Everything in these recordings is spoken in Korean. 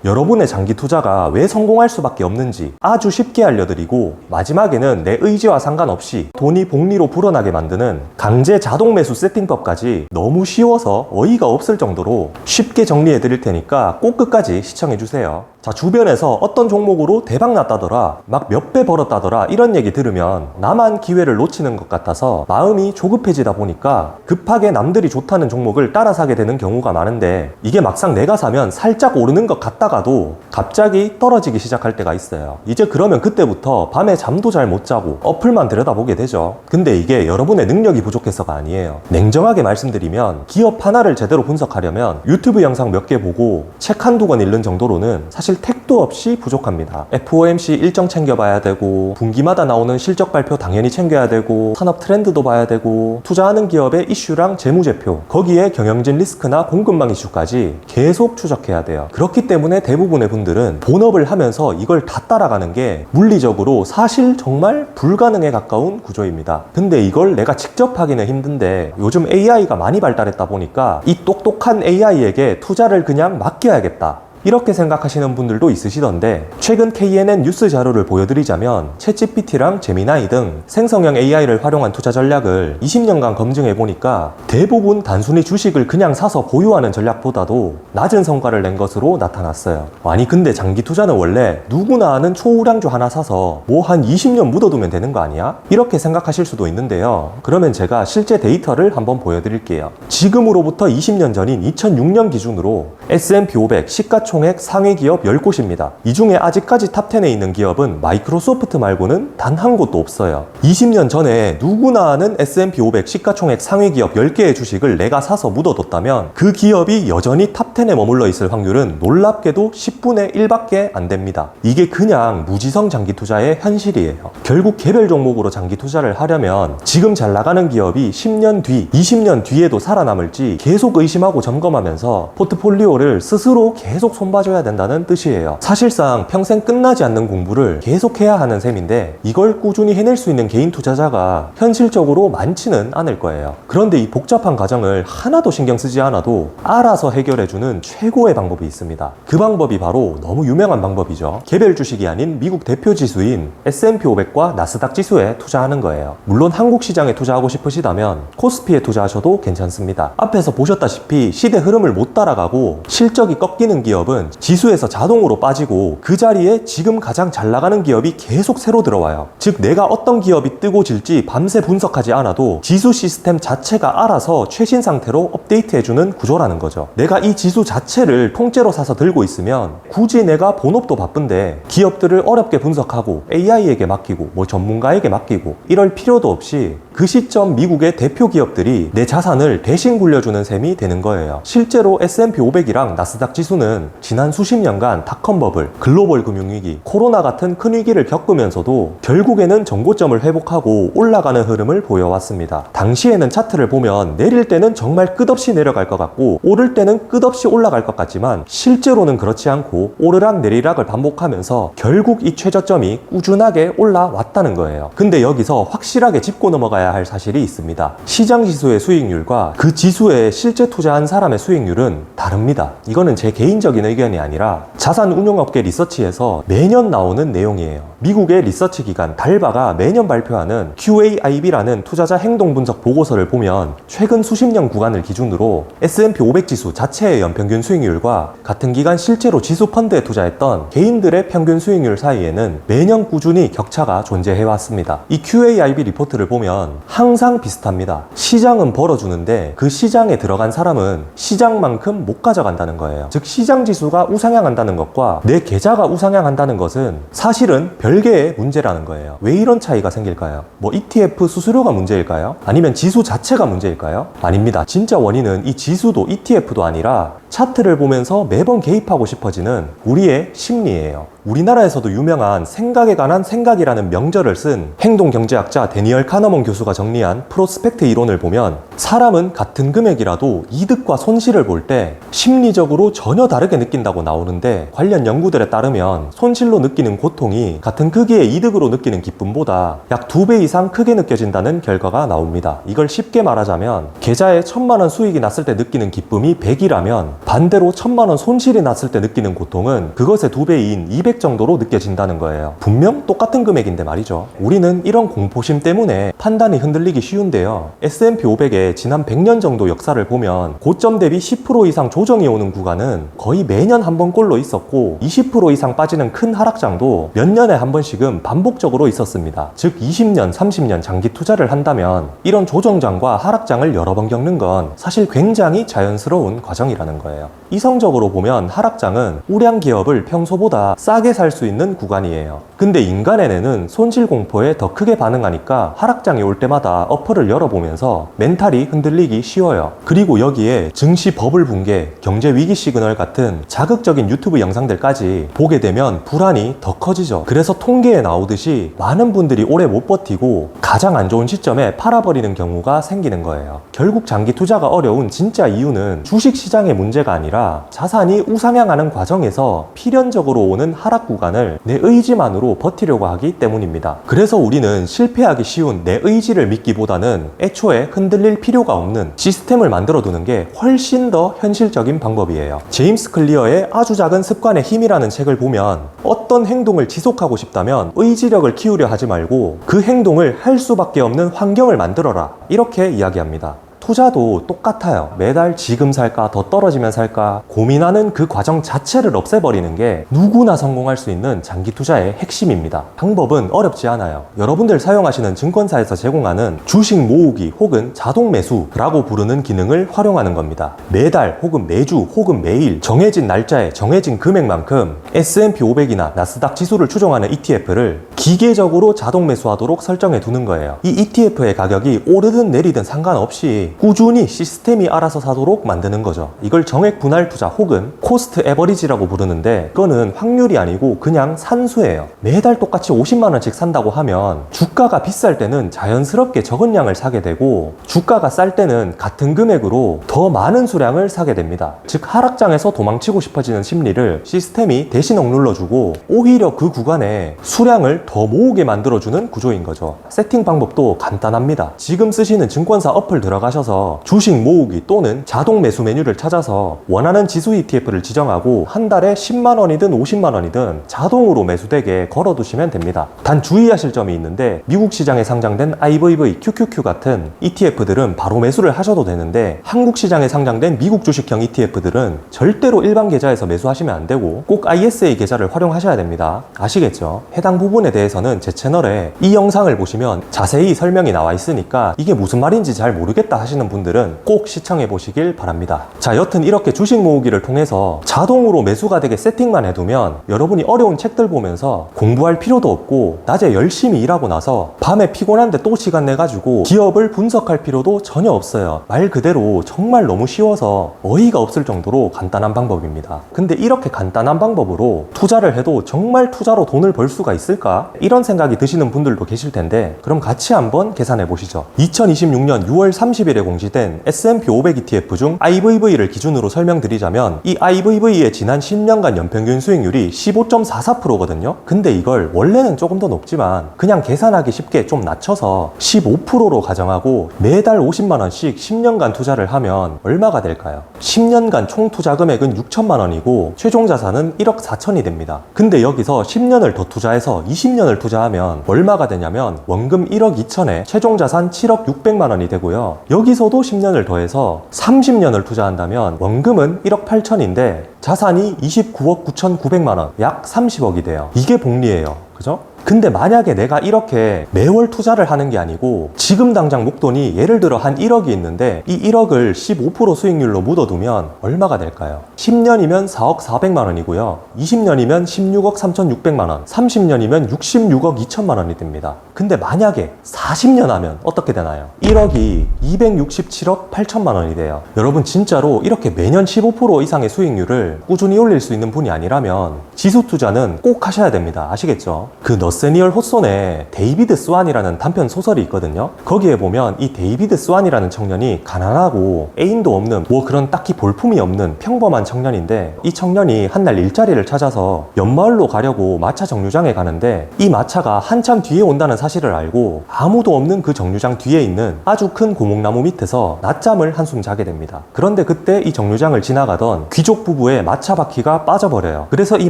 여러분의 장기 투자가 왜 성공할 수밖에 없는지 아주 쉽게 알려드리고, 마지막에는 내 의지와 상관없이 돈이 복리로 불어나게 만드는 강제 자동 매수 세팅법까지 너무 쉬워서 어이가 없을 정도로 쉽게 정리해 드릴 테니까 꼭 끝까지 시청해 주세요. 자, 주변에서 어떤 종목으로 대박 났다더라, 막 몇 배 벌었다더라 이런 얘기 들으면 나만 기회를 놓치는 것 같아서 마음이 조급해지다 보니까 급하게 남들이 좋다는 종목을 따라 사게 되는 경우가 많은데, 이게 막상 내가 사면 살짝 오르는 것 같다가도 갑자기 떨어지기 시작할 때가 있어요. 이제 그러면 그때부터 밤에 잠도 잘 못 자고 어플만 들여다보게 되죠. 근데 이게 여러분의 능력이 부족해서가 아니에요. 냉정하게 말씀드리면 기업 하나를 제대로 분석하려면 유튜브 영상 몇 개 보고 책 한두 권 읽는 정도로는 사실 택도 없이 부족합니다. FOMC 일정 챙겨봐야 되고, 분기마다 나오는 실적 발표 당연히 챙겨야 되고, 산업 트렌드도 봐야 되고, 투자하는 기업의 이슈랑 재무제표, 거기에 경영진 리스크나 공급망 이슈까지 계속 추적해야 돼요. 그렇기 때문에 대부분의 분들은 본업을 하면서 이걸 다 따라가는 게 물리적으로 사실 정말 불가능에 가까운 구조입니다. 근데 이걸 내가 직접 하기는 힘든데, 요즘 AI가 많이 발달했다 보니까 이 똑똑한 AI에게 투자를 그냥 맡겨야겠다, 이렇게 생각하시는 분들도 있으시던데, 최근 KNN 뉴스 자료를 보여드리자면 챗GPT랑 제미나이 등 생성형 AI를 활용한 투자 전략을 20년간 검증해보니까 대부분 단순히 주식을 그냥 사서 보유하는 전략보다도 낮은 성과를 낸 것으로 나타났어요. 아니 근데 장기 투자는 원래 누구나 아는 초우량주 하나 사서 뭐 한 20년 묻어두면 되는 거 아니야? 이렇게 생각하실 수도 있는데요. 그러면 제가 실제 데이터를 한번 보여드릴게요. 지금으로부터 20년 전인 2006년 기준으로 S&P 500 시가총액 상위 기업 10곳입니다. 이 중에 아직까지 탑10에 있는 기업은 마이크로소프트 말고는 단 한 곳도 없어요. 20년 전에 누구나 아는 S&P 500 시가총액 상위 기업 10개의 주식을 내가 사서 묻어뒀다면 그 기업이 여전히 탑10에 머물러 있을 확률은 놀랍게도 10분의 1밖에 안 됩니다. 이게 그냥 무지성 장기 투자의 현실이에요. 결국 개별 종목으로 장기 투자를 하려면 지금 잘 나가는 기업이 10년 뒤, 20년 뒤에도 살아남을지 계속 의심하고 점검하면서 포트폴리오를 스스로 계속 손봐줘야 된다는 뜻이에요. 사실상 평생 끝나지 않는 공부를 계속해야 하는 셈인데, 이걸 꾸준히 해낼 수 있는 개인 투자자가 현실적으로 많지는 않을 거예요. 그런데 이 복잡한 과정을 하나도 신경 쓰지 않아도 알아서 해결해주는 최고의 방법이 있습니다. 그 방법이 바로 너무 유명한 방법이죠. 개별 주식이 아닌 미국 대표 지수인 S&P 500과 나스닥 지수에 투자하는 거예요. 물론 한국 시장에 투자하고 싶으시다면 코스피에 투자하셔도 괜찮습니다. 앞에서 보셨다시피 시대 흐름을 못 따라가고 실적이 꺾이는 기업은 지수에서 자동으로 빠지고 그 자리에 지금 가장 잘 나가는 기업이 계속 새로 들어와요. 즉 내가 어떤 기업이 뜨고 질지 밤새 분석하지 않아도 지수 시스템 자체가 알아서 최신 상태로 업데이트해주는 구조라는 거죠. 내가 이 지수 자체를 통째로 사서 들고 있으면 굳이 내가 본업도 바쁜데 기업들을 어렵게 분석하고 AI에게 맡기고 뭐 전문가에게 맡기고 이럴 필요도 없이 그 시점 미국의 대표 기업들이 내 자산을 대신 굴려주는 셈이 되는 거예요. 실제로 S&P 500이랑 나스닥 지수는 지난 수십 년간 닷컴 버블, 글로벌 금융위기, 코로나 같은 큰 위기를 겪으면서도 결국에는 정고점을 회복하고 올라가는 흐름을 보여왔습니다. 당시에는 차트를 보면 내릴 때는 정말 끝없이 내려갈 것 같고 오를 때는 끝없이 올라갈 것 같지만 실제로는 그렇지 않고 오르락 내리락을 반복하면서 결국 이 최저점이 꾸준하게 올라왔다는 거예요. 근데 여기서 확실하게 짚고 넘어가야 할 사실이 있습니다. 시장 지수의 수익률과 그 지수에 실제 투자한 사람의 수익률은 다릅니다. 이거는 제 개인적인 의견이 아니라 자산운용업계 리서치에서 매년 나오는 내용이에요. 미국의 리서치 기관 달바가 매년 발표하는 QAIB라는 투자자 행동 분석 보고서를 보면 최근 수십 년 구간을 기준으로 S&P 500 지수 자체의 연평균 수익률과 같은 기간 실제로 지수 펀드에 투자했던 개인들의 평균 수익률 사이에는 매년 꾸준히 격차가 존재해왔습니다. 이 QAIB 리포트를 보면 항상 비슷합니다. 시장은 벌어주는데 그 시장에 들어간 사람은 시장만큼 못 가져간다는 거예요. 즉 시장 지수가 우상향한다는 것과 내 계좌가 우상향한다는 것은 사실은 별개의 문제라는 거예요. 왜 이런 차이가 생길까요? 뭐 ETF 수수료가 문제일까요? 아니면 지수 자체가 문제일까요? 아닙니다. 진짜 원인은 이 지수도 ETF도 아니라 차트를 보면서 매번 개입하고 싶어지는 우리의 심리예요. 우리나라에서도 유명한 생각에 관한 생각이라는 명절을 쓴 행동경제학자 데니얼 카너먼 교수가 정리한 프로스펙트 이론을 보면 사람은 같은 금액이라도 이득과 손실을 볼 때 심리적으로 전혀 다르게 느낀다고 나오는데, 관련 연구들에 따르면 손실로 느끼는 고통이 같은 크기의 이득으로 느끼는 기쁨보다 약 2배 이상 크게 느껴진다는 결과가 나옵니다. 이걸 쉽게 말하자면 계좌에 1,000만 원 수익이 났을 때 느끼는 기쁨이 100이라면 반대로 1,000만 원 손실이 났을 때 느끼는 고통은 그것의 2배인 200 정도로 느껴진다는 거예요. 분명 똑같은 금액인데 말이죠. 우리는 이런 공포심 때문에 판단이 흔들리기 쉬운데요. S&P 500의 지난 100년 정도 역사를 보면 고점 대비 10% 이상 조정이 오는 구간은 거의 매년 한 번꼴로 있었고, 20% 이상 빠지는 큰 하락장도 몇 년에 한 번씩은 반복적으로 있었습니다. 즉 20년, 30년 장기 투자를 한다면 이런 조정장과 하락장을 여러 번 겪는 건 사실 굉장히 자연스러운 과정이라는 거예요. 이성적으로 보면 하락장은 우량 기업을 평소보다 싸게 살 수 있는 구간이에요. 근데 인간의 뇌는 손실 공포에 더 크게 반응하니까 하락장이 올 때마다 어플을 열어보면서 멘탈이 흔들리기 쉬워요. 그리고 여기에 증시 버블 붕괴, 경제 위기 시그널 같은 자극적인 유튜브 영상들까지 보게 되면 불안이 더 커지죠. 그래서 통계에 나오듯이 많은 분들이 오래 못 버티고 가장 안 좋은 시점에 팔아버리는 경우가 생기는 거예요. 결국 장기 투자가 어려운 진짜 이유는 주식시장의 문제가 아니라 자산이 우상향하는 과정에서 필연적으로 오는 하락 구간을 내 의지만으로 버티려고 하기 때문입니다. 그래서 우리는 실패하기 쉬운 내 의지를 믿기보다는 애초에 흔들릴 필요가 없는 시스템을 만들어두는 게 훨씬 더 현실적인 방법이에요. 제임스 클리어의 아주 작은 습관의 힘이라는 책을 보면 어떤 행동을 지속하고 싶다면 의지력을 키우려 하지 말고 그 행동을 할 수밖에 없는 환경을 만들어라, 이렇게 이야기합니다. 투자도 똑같아요. 매달 지금 살까, 더 떨어지면 살까 고민하는 그 과정 자체를 없애버리는 게 누구나 성공할 수 있는 장기 투자의 핵심입니다. 방법은 어렵지 않아요. 여러분들 사용하시는 증권사에서 제공하는 주식 모으기 혹은 자동 매수라고 부르는 기능을 활용하는 겁니다. 매달 혹은 매주 혹은 매일 정해진 날짜에 정해진 금액만큼 S&P 500이나 나스닥 지수를 추종하는 ETF를 기계적으로 자동 매수하도록 설정해 두는 거예요. 이 ETF의 가격이 오르든 내리든 상관없이 꾸준히 시스템이 알아서 사도록 만드는 거죠. 이걸 정액 분할 투자 혹은 코스트 에버리지라고 부르는데, 이거는 확률이 아니고 그냥 산수예요. 매달 똑같이 50만 원씩 산다고 하면 주가가 비쌀 때는 자연스럽게 적은 양을 사게 되고, 주가가 쌀 때는 같은 금액으로 더 많은 수량을 사게 됩니다. 즉 하락장에서 도망치고 싶어지는 심리를 시스템이 대신 억눌러주고 오히려 그 구간에 수량을 더 모으게 만들어주는 구조인 거죠. 세팅 방법도 간단합니다. 지금 쓰시는 증권사 어플 들어가셔서 주식 모으기 또는 자동 매수 메뉴를 찾아서 원하는 지수 ETF를 지정하고 한 달에 10만 원이든 50만 원이든 자동으로 매수되게 걸어두시면 됩니다. 단 주의하실 점이 있는데, 미국 시장에 상장된 IVV, QQQ 같은 ETF들은 바로 매수를 하셔도 되는데, 한국 시장에 상장된 미국 주식형 ETF들은 절대로 일반 계좌에서 매수하시면 안 되고 꼭 ISA 계좌를 활용하셔야 됩니다. 아시겠죠? 해당 부분에 대해서는 제 채널에 이 영상을 보시면 자세히 설명이 나와 있으니까 이게 무슨 말인지 잘 모르겠다 하시는 분들은 꼭 시청해 보시길 바랍니다. 자, 여튼 이렇게 주식 모으기를 통해서 자동으로 매수가 되게 세팅만 해두면 여러분이 어려운 책들 보면서 공부할 필요도 없고, 낮에 열심히 일하고 나서 밤에 피곤한데 또 시간 내가지고 기업을 분석할 필요도 전혀 없어요. 말 그대로 정말 너무 쉬워서 어이가 없을 정도로 간단한 방법입니다. 근데 이렇게 간단한 방법으로 투자를 해도 정말 투자로 돈을 벌 수가 있을까? 이런 생각이 드시는 분들도 계실 텐데, 그럼 같이 한번 계산해 보시죠. 2026년 6월 30일에 공시된 S&P 500 ETF 중 IVV를 기준으로 설명드리자면, 이 IVV의 지난 10년간 연평균 수익률이 15.44%거든요. 근데 이걸 원래는 조금 더 높지만 그냥 계산하기 쉽게 좀 낮춰서 15%로 가정하고 매달 50만 원씩 10년간 투자를 하면 얼마가 될까요? 10년간 총 투자 금액은 6천만 원이고 최종 자산은 1억 4천이 됩니다. 근데 여기서 10년을 더 투자해서 20년을 투자하면 얼마가 되냐면 원금 1억 2천에 최종 자산 7억 600만 원이 되고요. 여기서도 10년을 더해서 30년을 투자한다면 원금은 1억 8천인데 자산이 29억 9,900만 원, 약 30억이 돼요. 이게 복리예요. 그죠? 근데 만약에 내가 이렇게 매월 투자를 하는 게 아니고 지금 당장 목돈이 예를 들어 한 1억이 있는데 이 1억을 15% 수익률로 묻어두면 얼마가 될까요? 10년이면 4억 4백만 원이고요. 20년이면 16억 3,600만 원, 30년이면 66억 2천만 원이 됩니다. 근데 만약에 40년 하면 어떻게 되나요? 1억이 267억 8천만 원이 돼요. 여러분 진짜로 이렇게 매년 15% 이상의 수익률을 꾸준히 올릴 수 있는 분이 아니라면 지수 투자는 꼭 하셔야 됩니다. 아시겠죠? 그 너세니얼 호손의 데이비드 스완이라는 단편 소설이 있거든요. 거기에 보면 이 데이비드 스완이라는 청년이 가난하고 애인도 없는 뭐 그런 딱히 볼품이 없는 평범한 청년인데, 이 청년이 한날 일자리를 찾아서 옆마을로 가려고 마차 정류장에 가는데 이 마차가 한참 뒤에 온다는 사실을 알고 아무도 없는 그 정류장 뒤에 있는 아주 큰 고목나무 밑에서 낮잠을 한숨 자게 됩니다. 그런데 그때 이 정류장을 지나가던 귀족 부부의 마차 바퀴가 빠져버려요. 그래서 이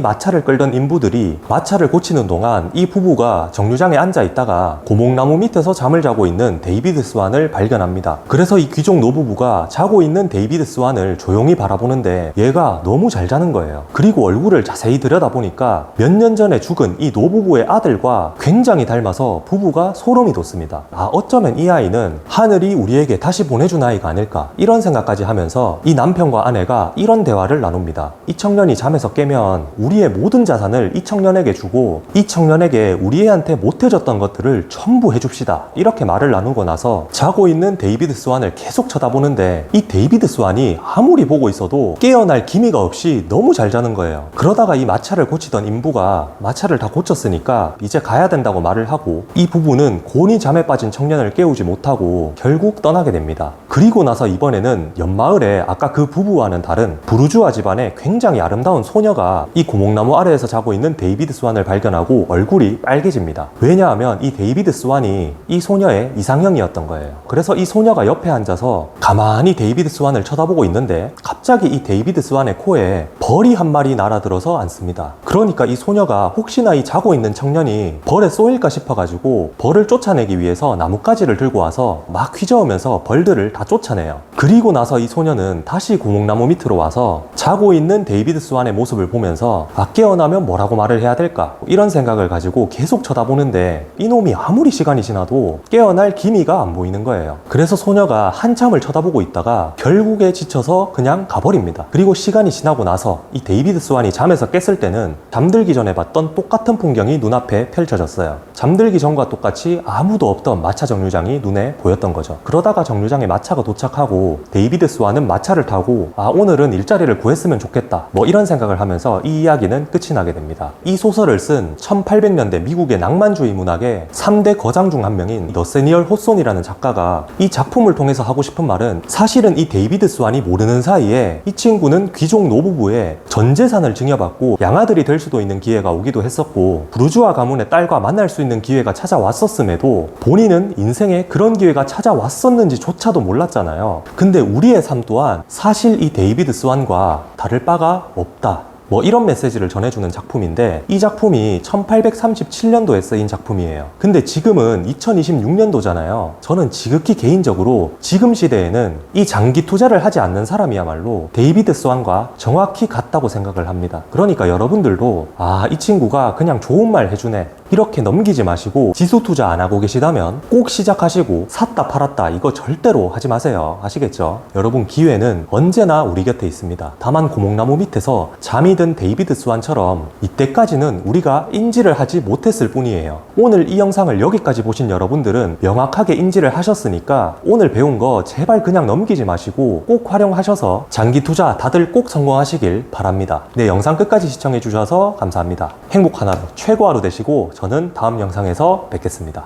마차를 끌던 인부들이 마차를 고치는 동안 이 부부가 정류장에 앉아 있다가 고목나무 밑에서 잠을 자고 있는 데이비드 스완을 발견합니다. 그래서 이 귀족 노부부가 자고 있는 데이비드 스완을 조용히 바라보는데 얘가 너무 잘 자는 거예요. 그리고 얼굴을 자세히 들여다보니까 몇 년 전에 죽은 이 노부부의 아들과 굉장히 닮아서 부부가 소름이 돋습니다. 아, 어쩌면 이 아이는 하늘이 우리에게 다시 보내준 아이가 아닐까, 이런 생각까지 하면서 이 남편과 아내가 이런 대화를 나눕니다. 이 청년이 잠에서 깨면 우리의 모든 자산을 이 청년에게 주고 이 청년에게 우리 애한테 못해줬던 것들을 전부 해줍시다, 이렇게 말을 나누고 나서 자고 있는 데이비드 스완을 계속 쳐다보는데 이 데이비드 스완이 아무리 보고 있어도 깨어날 기미가 없이 너무 잘 자는 거예요. 그러다가 이 마차를 고치던 인부가 마차를 다 고쳤으니까 이제 가야 된다고 말을 하고, 이 부부는 곤히 잠에 빠진 청년을 깨우지 못하고 결국 떠나게 됩니다. 그리고 나서 이번에는 옆마을에 아까 그 부부와는 다른 부르주아 집안의 굉장히 아름다운 소녀가 이 고목나무 아래에서 자고 있는 데이비드 스완을 발견하고 얼굴이 빨개집니다. 왜냐하면 이 데이비드 스완이 이 소녀의 이상형이었던 거예요. 그래서 이 소녀가 옆에 앉아서 가만히 데이비드 스완을 쳐다보고 있는데 갑자기 이 데이비드 스완의 코에 벌이 한 마리 날아들어서 앉습니다. 그러니까 이 소녀가 혹시나 이 자고 있는 청년이 벌에 쏘일까 싶어가지고 벌을 쫓아내기 위해서 나뭇가지를 들고 와서 막 휘저으면서 벌들을 다 쫓아내요. 그리고 나서 이 소녀는 다시 고목나무 밑으로 와서 자고 있는 데이비드 스완의 모습을 보면서 깨어나면 뭐라고 말을 해야 될까, 이런 생각을 가지고 계속 쳐다보는데 이놈이 아무리 시간이 지나도 깨어날 기미가 안 보이는 거예요. 그래서 소녀가 한참을 쳐다보고 있다가 결국에 지쳐서 그냥 가버립니다. 그리고 시간이 지나고 나서 이 데이비드 스완이 잠에서 깼을 때는 잠들기 전에 봤던 똑같은 풍경이 눈앞에 펼쳐졌어요. 잠들기 전과 똑같이 아무도 없던 마차 정류장이 눈에 보였던 거죠. 그러다가 정류장에 마차가 도착하고 데이비드 스완은 마차를 타고 오늘은 일자리를 구했으면 좋겠다, 뭐 이런 생각을 하면서 이 이야기는 끝이 나게 됩니다. 이 소설을 쓴 1800년대 미국의 낭만주의 문학의 3대 거장 중 한 명인 너세니얼 호손이라는 작가가 이 작품을 통해서 하고 싶은 말은, 사실은 이 데이비드 스완이 모르는 사이에 이 친구는 귀족 노부부의 전 재산을 증여받고 양아들이 될 수도 있는 기회가 오기도 했었고 부르주아 가문의 딸과 만날 수 있는 기회가 찾아왔었음에도 본인은 인생에 그런 기회가 찾아왔었는지조차도 몰랐잖아요. 근데 우리의 삶 또한 사실 이 데이비드 스완과 다를 바가 없다, 뭐 이런 메시지를 전해주는 작품인데, 이 작품이 1837년도에 쓰인 작품이에요. 근데 지금은 2026년도잖아요. 저는 지극히 개인적으로 지금 시대에는 이 장기 투자를 하지 않는 사람이야말로 데이비드 스완과 정확히 같다고 생각을 합니다. 그러니까 여러분들도 이 친구가 그냥 좋은 말 해주네, 이렇게 넘기지 마시고 지수 투자 안 하고 계시다면 꼭 시작하시고 샀다 팔았다 이거 절대로 하지 마세요. 아시겠죠? 여러분, 기회는 언제나 우리 곁에 있습니다. 다만 고목나무 밑에서 잠이 든 데이비드 스완처럼 이때까지는 우리가 인지를 하지 못했을 뿐이에요. 오늘 이 영상을 여기까지 보신 여러분들은 명확하게 인지를 하셨으니까 오늘 배운 거 제발 그냥 넘기지 마시고 꼭 활용하셔서 장기 투자 다들 꼭 성공하시길 바랍니다. 네, 영상 끝까지 시청해 주셔서 감사합니다. 행복한 하루, 최고 하루 되시고 저는 다음 영상에서 뵙겠습니다.